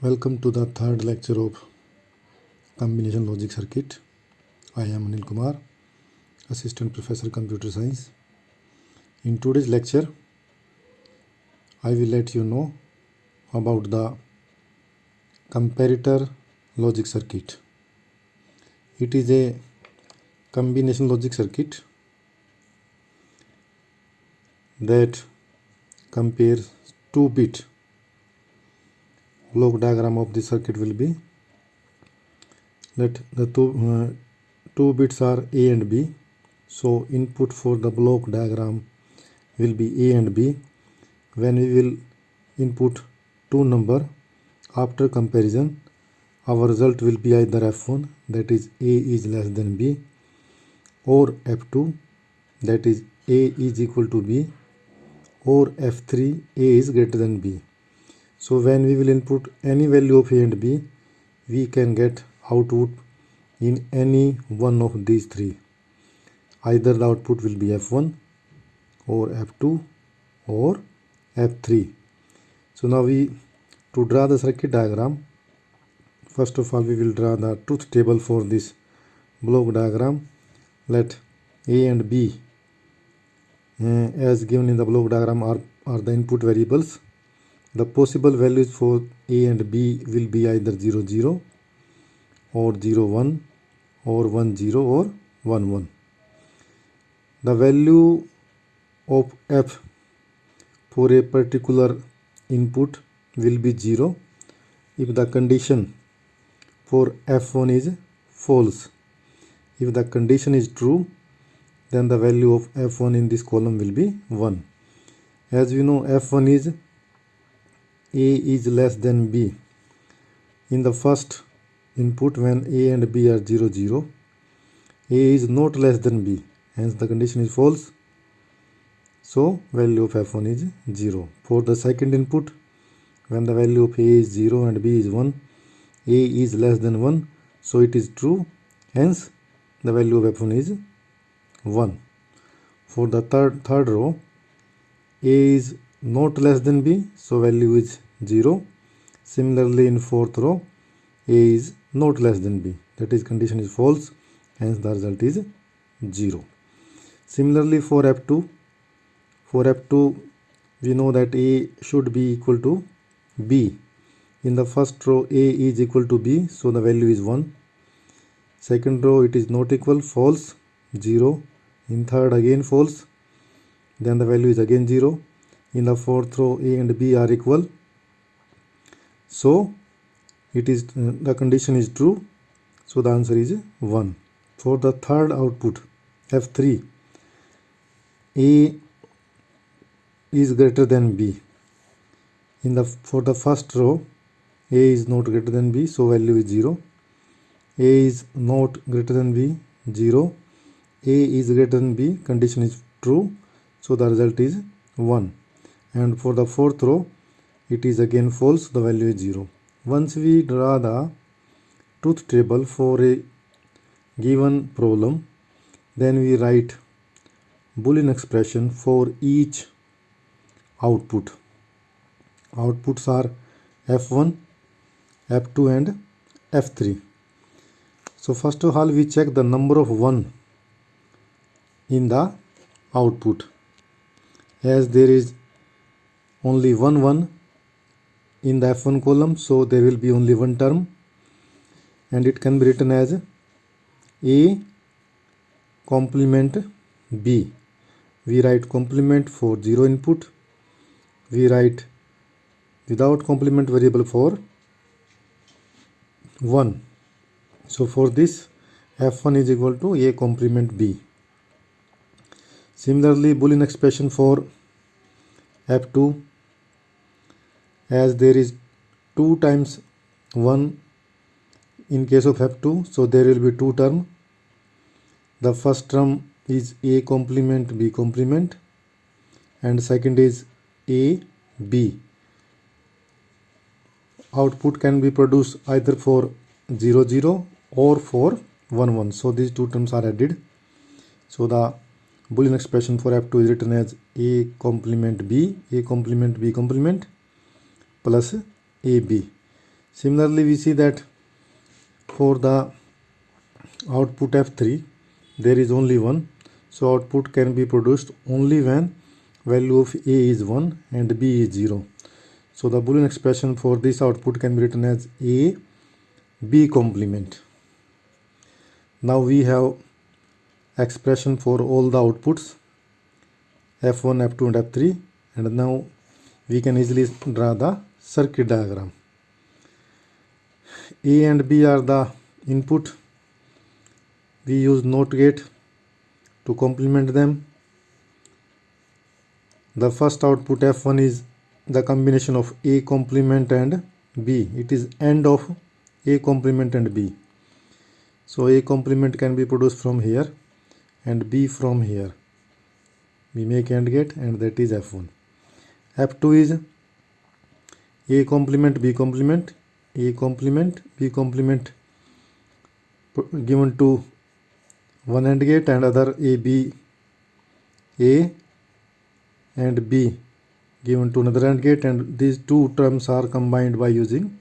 Welcome to the third lecture of Combination Logic Circuit. I am Anil Kumar, Assistant Professor Computer Science. In today's lecture, I will let you know about the comparator logic circuit. It is a combination logic circuit that compares 2-bit. Block diagram of the circuit will be that the two bits are A and B. So input for the block diagram will be A and B. When we will input two number, after comparison our result will be either F1, that is A is less than B, or F2, that is A is equal to B, or F3, A is greater than B. So when we will input any value of A and B, we can get output in any one of these three. Either the output will be F1 or F2 or F3. So now to draw the circuit diagram, first of all we will draw the truth table for this block diagram. Let A and B as given in the block diagram are the input variables. The possible values for A and B will be either 0 0 or 0 1 or 1 0 or 1 1. The value of F for a particular input will be 0 if the condition for F1 is false. If the condition is true, then the value of F1 in this column will be 1. As we know, F1 is A is less than B. In the first input, when A and B are 0 0, A is not less than B, hence the condition is false. So value of F1 is 0. For the second input, when the value of A is 0 and B is 1, A is less than 1, so it is true, hence the value of F1 is 1. For the third row, A is not less than B, so value is 0. Similarly, in fourth row, A is not less than B, that is condition is false, hence the result is 0. Similarly, for F2, we know that A should be equal to B. In the first row, A is equal to B, so the value is 1. Second row, it is not equal, false, 0. In third, again false, then the value is again 0. In the fourth row, A and B are equal, so it is the condition is true, so the answer is 1. For the third output, F3, A is greater than B. For the first row, A is not greater than B, so value is 0. A is not greater than B, 0. A is greater than B, condition is true, so the result is 1. And for the fourth row, it is again false, the value is 0. Once we draw the truth table for a given problem, then we write Boolean expression for each output. Outputs are F1, F2 and F3. So first of all, we check the number of 1 in the output. As there is only one 1 in the F1 column, so there will be only one term, and it can be written as A complement B. We write complement for 0 input. We write without complement variable for 1. So for this, F1 is equal to A complement B. Similarly, Boolean expression for F2, as there is 2 times 1 in case of F2, so there will be 2 terms. The first term is A complement B complement, and second is A B. Output can be produced either for 0 0 or for 1 1. So these 2 terms are added. So the Boolean expression for F2 is written as A complement B complement plus AB. Similarly, we see that for the output F3 there is only 1, so output can be produced only when value of A is 1 and B is 0. So the Boolean expression for this output can be written as A B complement. Now we have expression for all the outputs F1, F2 and F3, and now we can easily draw the circuit diagram. A and B are the input. We use NOT gate to complement them. The first output F1 is the combination of A complement and B. It is AND of A complement and B. So A complement can be produced from here and B from here. We make AND gate, and that is F1. F2 is A complement B complement, A complement B complement given to one AND gate, and other A and B given to another AND gate, and these two terms are combined by using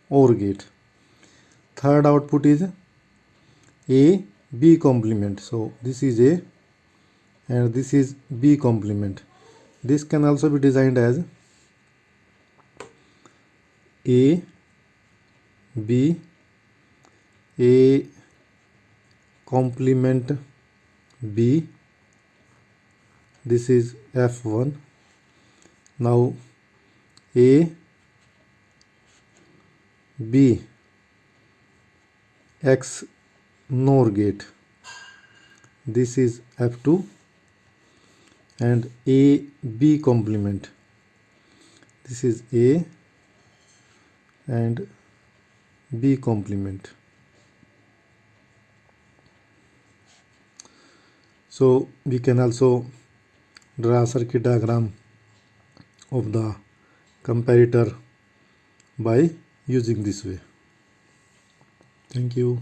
OR gate. Third output is A B complement. So this is A and this is B complement. This can also be designed as A B A complement B. This is F1. Now A B X NOR gate. This is F2, and A B complement. This is A and B complement. So we can also draw a circuit diagram of the comparator by using this way. Thank you.